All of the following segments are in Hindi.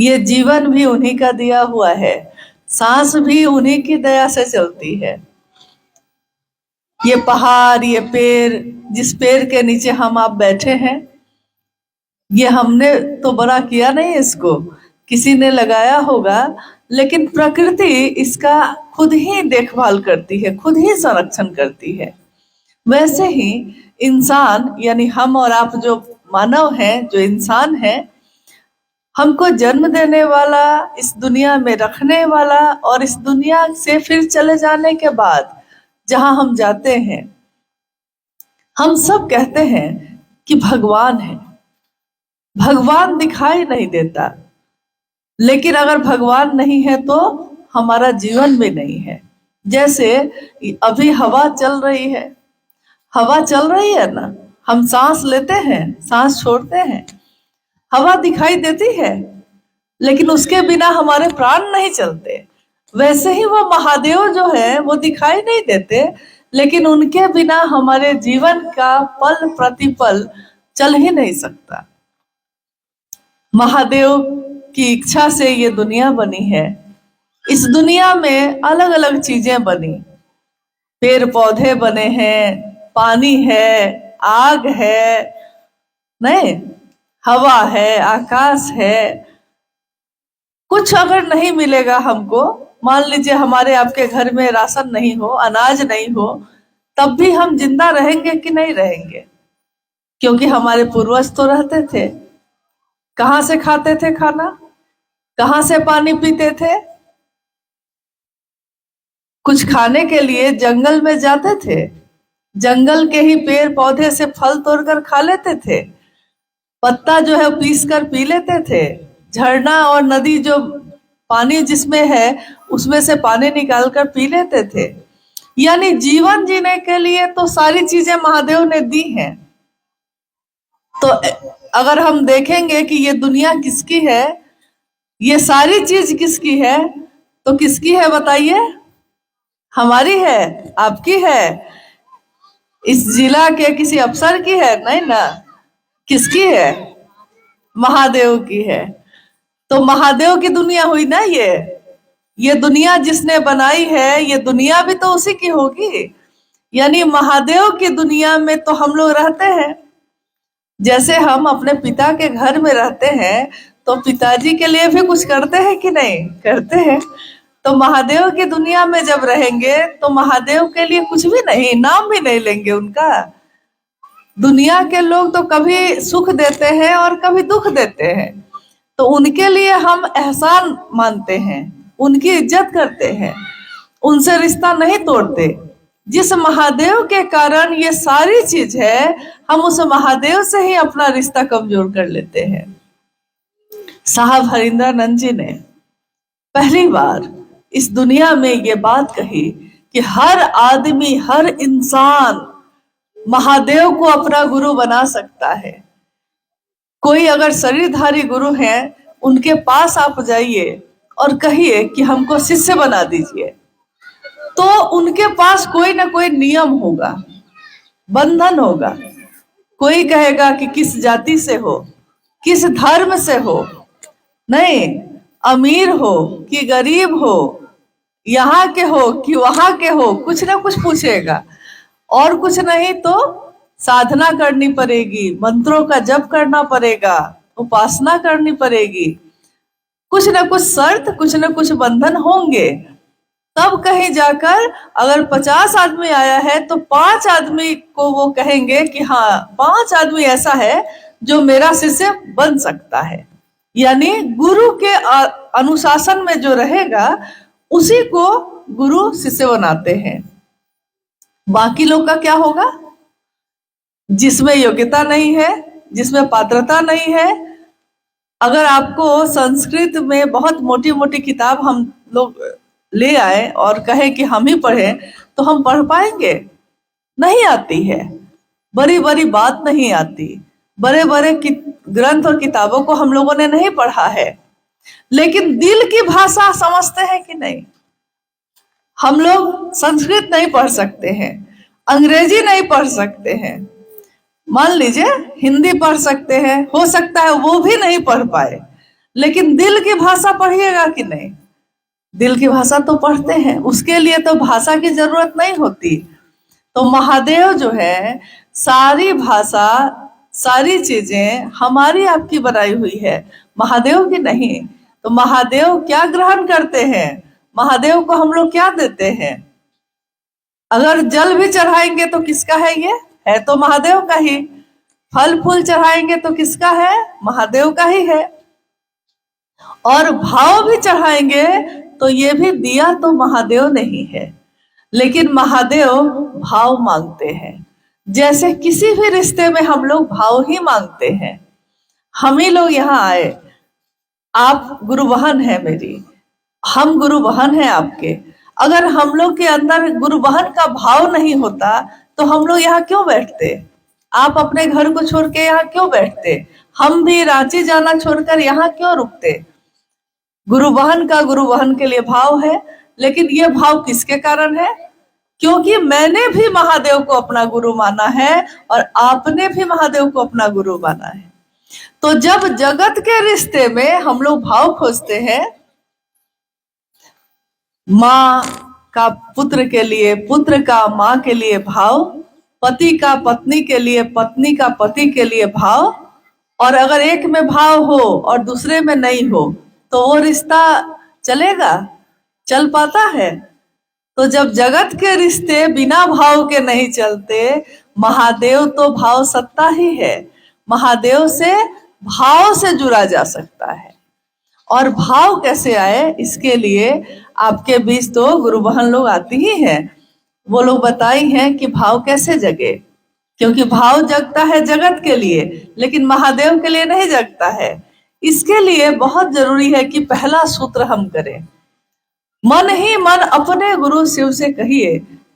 ये जीवन भी उन्हीं का दिया हुआ है, सांस भी उन्हीं की दया से चलती है। ये पहाड़, ये पेड़, जिस पेड़ के नीचे हम आप बैठे हैं, ये हमने तो बड़ा किया नहीं, इसको किसी ने लगाया होगा, लेकिन प्रकृति इसका खुद ही देखभाल करती है, खुद ही संरक्षण करती है। वैसे ही इंसान यानी हम और आप जो मानव हैं, जो इंसान हैं, हमको जन्म देने वाला, इस दुनिया में रखने वाला और इस दुनिया से फिर चले जाने के बाद जहां हम जाते हैं, हम सब कहते हैं कि भगवान है। भगवान दिखाई नहीं देता, लेकिन अगर भगवान नहीं है तो हमारा जीवन भी नहीं है। जैसे अभी हवा चल रही है, हवा चल रही है ना, हम सांस लेते हैं, सांस छोड़ते हैं, हवा दिखाई देती है, लेकिन उसके बिना हमारे प्राण नहीं चलते। वैसे ही वो महादेव जो है वो दिखाई नहीं देते, लेकिन उनके बिना हमारे जीवन का पल प्रतिपल चल ही नहीं सकता। महादेव की इच्छा से ये दुनिया बनी है। इस दुनिया में अलग अलग चीजें बनी, पेड़ पौधे बने हैं, पानी है, आग है, नहीं, हवा है, आकाश है। कुछ अगर नहीं मिलेगा हमको, मान लीजिए हमारे आपके घर में राशन नहीं हो, अनाज नहीं हो, तब भी हम जिंदा रहेंगे कि नहीं रहेंगे? क्योंकि हमारे पूर्वज तो रहते थे। कहां से खाते थे खाना, कहां से पानी पीते थे? कुछ खाने के लिए जंगल में जाते थे, जंगल के ही पेड़ पौधे से फल तोड़कर खा लेते थे, पत्ता जो है पीस कर पी लेते थे, झरना और नदी जो पानी जिसमें है उसमें से पानी निकाल कर पी लेते थे। यानी जीवन जीने के लिए तो सारी चीजें महादेव ने दी हैं। तो अगर हम देखेंगे कि ये दुनिया किसकी है, ये सारी चीज किसकी है, तो किसकी है बताइए? हमारी है, आपकी है, इस जिला के किसी अफसर की है? नहीं ना। किसकी है? महादेव की है। तो महादेव की दुनिया हुई ना ये दुनिया जिसने बनाई है, ये दुनिया भी तो उसी की होगी। यानी महादेव की दुनिया में तो हम लोग रहते हैं। जैसे हम अपने पिता के घर में रहते हैं, तो पिताजी के लिए भी कुछ करते हैं कि नहीं करते हैं? तो महादेव की दुनिया में जब रहेंगे तो महादेव के लिए कुछ भी नहीं, नाम भी नहीं लेंगे उनका। दुनिया के लोग तो कभी सुख देते हैं और कभी दुख देते हैं, तो उनके लिए हम एहसान मानते हैं, उनकी इज्जत करते हैं, उनसे रिश्ता नहीं तोड़ते। जिस महादेव के कारण ये सारी चीज है, हम उस महादेव से ही अपना रिश्ता कमजोर कर लेते हैं। साहब हरिंद्रानंद जी ने पहली बार इस दुनिया में ये बात कही कि हर आदमी, हर इंसान महादेव को अपना गुरु बना सकता है। कोई अगर शरीरधारी गुरु है, उनके पास आप जाइए और कहिए कि हमको शिष्य बना दीजिए, तो उनके पास कोई ना कोई नियम होगा, बंधन होगा। कोई कहेगा कि किस जाति से हो, किस धर्म से हो, नहीं, अमीर हो कि गरीब हो, यहाँ के हो कि वहां के हो, कुछ ना कुछ पूछेगा। और कुछ नहीं तो साधना करनी पड़ेगी, मंत्रों का जप करना पड़ेगा, उपासना करनी पड़ेगी, कुछ ना कुछ शर्त, कुछ ना कुछ बंधन होंगे। तब कहीं जाकर अगर 50 आदमी आया है तो 5 आदमी को वो कहेंगे कि हाँ, 5 आदमी ऐसा है जो मेरा शिष्य बन सकता है। यानी गुरु के अनुशासन में जो रहेगा उसी को गुरु शिष्य बनाते हैं। बाकी लोग का क्या होगा? जिसमें योग्यता नहीं है, जिसमें पात्रता नहीं है। अगर आपको संस्कृत में बहुत मोटी मोटी किताब हम लोग ले आए और कहे कि हम ही पढ़े, तो हम पढ़ पाएंगे? नहीं आती है, बड़ी बड़ी बात नहीं आती, बड़े बड़े ग्रंथ और किताबों को हम लोगों ने नहीं पढ़ा है, लेकिन दिल की भाषा समझते हैं कि नहीं? हम लोग संस्कृत नहीं पढ़ सकते हैं, अंग्रेजी नहीं पढ़ सकते हैं, मान लीजिए हिंदी पढ़ सकते हैं, हो सकता है वो भी नहीं पढ़ पाए, लेकिन दिल की भाषा पढ़िएगा कि नहीं? दिल की भाषा तो पढ़ते हैं, उसके लिए तो भाषा की जरूरत नहीं होती। तो महादेव जो है, सारी भाषा, सारी चीजें हमारी आपकी बनाई हुई है, महादेव की नहीं। तो महादेव क्या ग्रहण करते हैं, महादेव को हम लोग क्या देते हैं? अगर जल भी चढ़ाएंगे तो किसका है? ये है तो महादेव का ही। फल फूल चढ़ाएंगे तो किसका है? महादेव का ही है। और भाव भी चढ़ाएंगे तो ये भी दिया तो महादेव नहीं है, लेकिन महादेव भाव मांगते हैं। जैसे किसी भी रिश्ते में हम लोग भाव ही मांगते हैं। हम ही लोग यहाँ आए, आप गुरु बहन है मेरी, हम गुरु बहन है आपके। अगर हम लोग के अंदर गुरु बहन का भाव नहीं होता तो हम लोग यहाँ क्यों बैठते? आप अपने घर को छोड़ के यहाँ क्यों बैठते? हम भी रांची जाना छोड़कर यहाँ क्यों रुकते? गुरु बहन का गुरु बहन के लिए भाव है, लेकिन ये भाव किसके कारण है? क्योंकि मैंने भी महादेव को अपना गुरु माना है और आपने भी महादेव को अपना गुरु माना है। तो जब जगत के रिश्ते में हम लोग भाव खोजते हैं, माँ का पुत्र के लिए, पुत्र का माँ के लिए भाव, पति का पत्नी के लिए, पत्नी का पति के लिए भाव, और अगर एक में भाव हो और दूसरे में नहीं हो तो वो रिश्ता चलेगा? चल पाता है? तो जब जगत के रिश्ते बिना भाव के नहीं चलते, महादेव तो भाव सत्ता ही है। महादेव से भाव से जुड़ा जा सकता है। और भाव कैसे आए, इसके लिए आपके बीच तो गुरु बहन लोग आती ही हैं। वो लोग बताई हैं कि भाव कैसे जगे, क्योंकि भाव जगता है जगत के लिए, लेकिन महादेव के लिए नहीं जगता है। इसके लिए बहुत जरूरी है कि पहला सूत्र हम करें, मन ही मन अपने गुरु शिव से कहिए,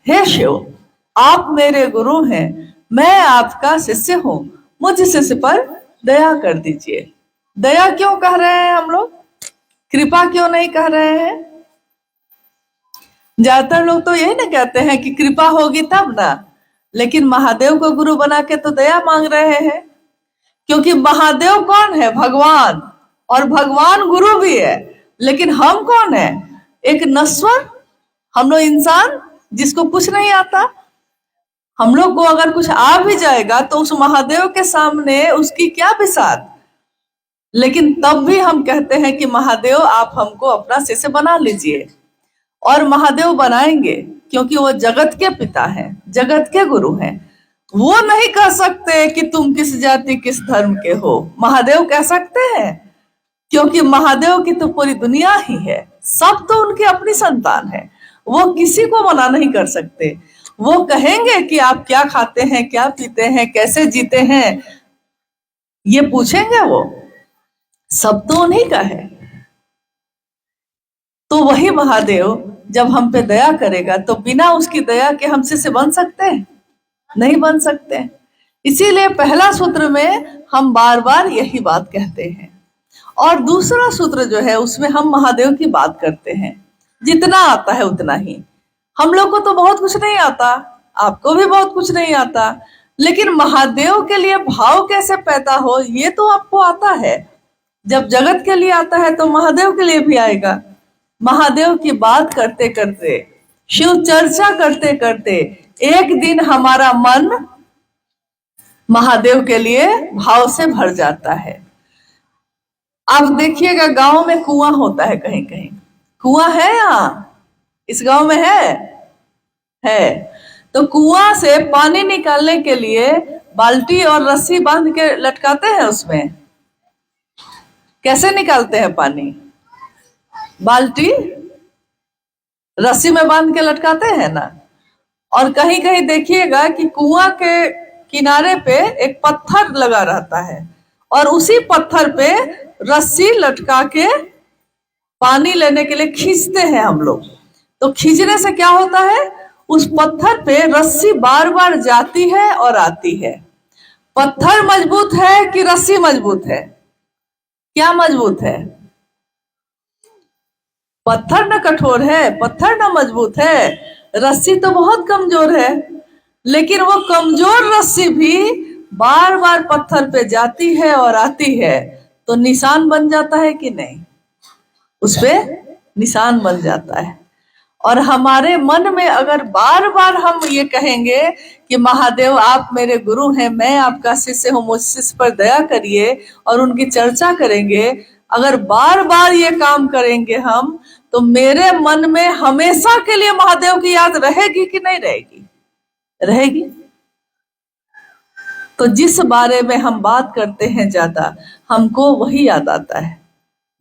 हे शिव, आप मेरे गुरु हैं, मैं आपका शिष्य हूँ, मुझ शिष्य पर दया कर दीजिए। दया क्यों कह रहे हैं हम लोग, कृपा क्यों नहीं कह रहे हैं? ज्यादातर लोग तो यही ना कहते हैं कि कृपा होगी तब ना, लेकिन महादेव को गुरु बना के तो दया मांग रहे हैं। क्योंकि महादेव कौन है? भगवान, और भगवान गुरु भी है। लेकिन हम कौन है? एक नश्वर, हम लोग इंसान जिसको कुछ नहीं आता। हम लोग को अगर कुछ आ भी जाएगा तो उस महादेव के सामने उसकी क्या बिसात। लेकिन तब भी हम कहते हैं कि महादेव आप हमको अपना शिष्य बना लीजिए। और महादेव बनाएंगे क्योंकि वो जगत के पिता हैं, जगत के गुरु हैं। वो नहीं कह सकते कि तुम किस जाति किस धर्म के हो, महादेव कह सकते हैं, क्योंकि महादेव की तो पूरी दुनिया ही है, सब तो उनकी अपनी संतान है। वो किसी को मना नहीं कर सकते। वो कहेंगे कि आप क्या खाते हैं, क्या पीते हैं, कैसे जीते हैं, ये पूछेंगे। वो सब तो उन्हीं का है। तो वही महादेव जब हम पे दया करेगा तो बिना उसकी दया के हम शिष्य बन सकते हैं? नहीं बन सकते। इसीलिए पहला सूत्र में हम बार बार यही बात कहते हैं। और दूसरा सूत्र जो है उसमें हम महादेव की बात करते हैं, जितना आता है उतना ही। हम लोग को तो बहुत कुछ नहीं आता, आपको भी बहुत कुछ नहीं आता, लेकिन महादेव के लिए भाव कैसे पैदा हो ये तो आपको आता है। जब जगत के लिए आता है तो महादेव के लिए भी आएगा। महादेव की बात करते करते, शिव चर्चा करते करते एक दिन हमारा मन महादेव के लिए भाव से भर जाता है। आप देखिएगा गांव में कुआं होता है, कहीं कहीं कुआं है। यहाँ इस गांव में है। तो कुआं से पानी निकालने के लिए बाल्टी और रस्सी बांध के लटकाते हैं। उसमें कैसे निकालते हैं पानी? बाल्टी रस्सी में बांध के लटकाते हैं ना। और कहीं कहीं देखिएगा कि कुआं के किनारे पे एक पत्थर लगा रहता है और उसी पत्थर पे रस्सी लटका के पानी लेने के लिए खींचते हैं हम लोग। तो खींचने से क्या होता है, उस पत्थर पे रस्सी बार बार जाती है और आती है। पत्थर मजबूत है कि रस्सी मजबूत है? क्या मजबूत है? पत्थर ना कठोर है, पत्थर ना मजबूत है, रस्सी तो बहुत कमजोर है। लेकिन वो कमजोर रस्सी भी बार बार पत्थर पे जाती है और आती है, तो निशान बन जाता है कि नहीं, उस पे निशान बन जाता है। और हमारे मन में अगर बार बार हम ये कहेंगे कि महादेव आप मेरे गुरु हैं, मैं आपका शिष्य हूँ, मुझ शिष्य पर दया करिए, और उनकी चर्चा करेंगे, अगर बार बार ये काम करेंगे हम, तो मेरे मन में हमेशा के लिए महादेव की याद रहेगी कि नहीं रहेगी? रहेगी। तो जिस बारे में हम बात करते हैं ज्यादा, हमको वही याद आता है,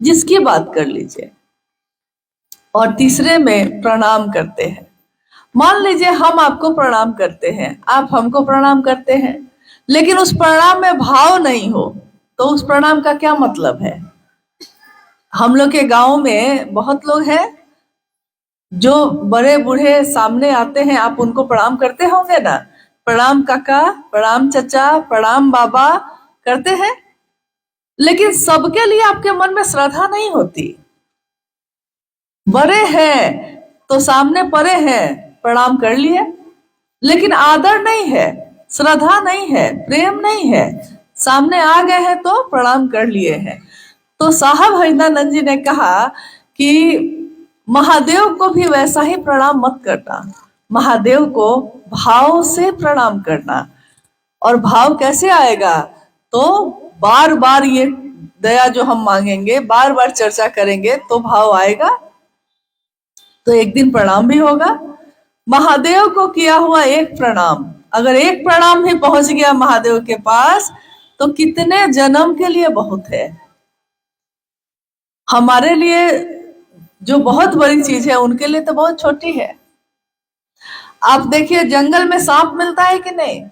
जिसकी बात कर लीजिए। और तीसरे में प्रणाम करते हैं। मान लीजिए हम आपको प्रणाम करते हैं, आप हमको प्रणाम करते हैं, लेकिन उस प्रणाम में भाव नहीं हो, तो उस प्रणाम का क्या मतलब है? हम लोग के गांव में बहुत लोग हैं जो बड़े बूढ़े सामने आते हैं, आप उनको प्रणाम करते होंगे ना, प्रणाम काका, प्रणाम चाचा, प्रणाम बाबा करते हैं, लेकिन सबके लिए आपके मन में श्रद्धा नहीं होती। बड़े हैं तो सामने पड़े हैं, प्रणाम कर लिए, लेकिन आदर नहीं है, श्रद्धा नहीं है, प्रेम नहीं है, सामने आ गए हैं तो प्रणाम कर लिए हैं। तो साहब हरिदानंद जी ने कहा कि महादेव को भी वैसा ही प्रणाम मत करना, महादेव को भाव से प्रणाम करना। और भाव कैसे आएगा? तो बार बार ये दया जो हम मांगेंगे, बार बार चर्चा करेंगे तो भाव आएगा, तो एक दिन प्रणाम भी होगा। महादेव को किया हुआ एक प्रणाम, अगर एक प्रणाम भी पहुंच गया महादेव के पास, तो कितने जन्म के लिए बहुत है। हमारे लिए जो बहुत बड़ी चीज है, उनके लिए तो बहुत छोटी है। आप देखिए जंगल में सांप मिलता है कि नहीं?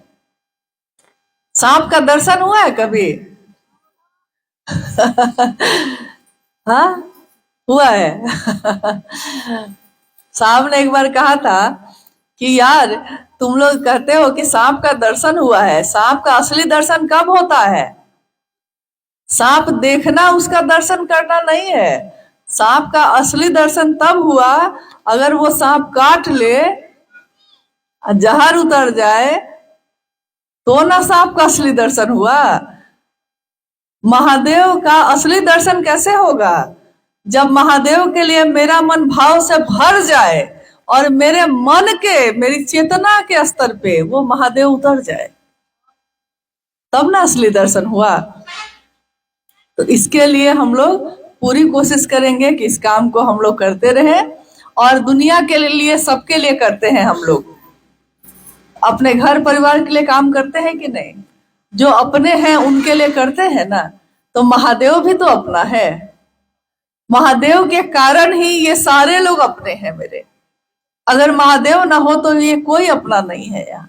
सांप का दर्शन हुआ है कभी? हाँ, हुआ है। सांप ने एक बार कहा था कि यार तुम लोग कहते हो कि सांप का दर्शन हुआ है, सांप का असली दर्शन कब होता है? सांप देखना उसका दर्शन करना नहीं है, सांप का असली दर्शन तब हुआ अगर वो सांप काट ले, जहर उतर जाए, तो ना सांप का असली दर्शन हुआ। महादेव का असली दर्शन कैसे होगा? जब महादेव के लिए मेरा मन भाव से भर जाए और मेरे मन के, मेरी चेतना के स्तर पे वो महादेव उतर जाए, तब ना असली दर्शन हुआ। तो इसके लिए हम लोग पूरी कोशिश करेंगे कि इस काम को हम लोग करते रहें, और दुनिया के लिए, सबके लिए करते हैं हम लोग। अपने घर परिवार के लिए काम करते हैं कि नहीं? जो अपने हैं उनके लिए करते हैं ना, तो महादेव भी तो अपना है। महादेव के कारण ही ये सारे लोग अपने हैं मेरे। अगर महादेव ना हो तो ये कोई अपना नहीं है यहाँ।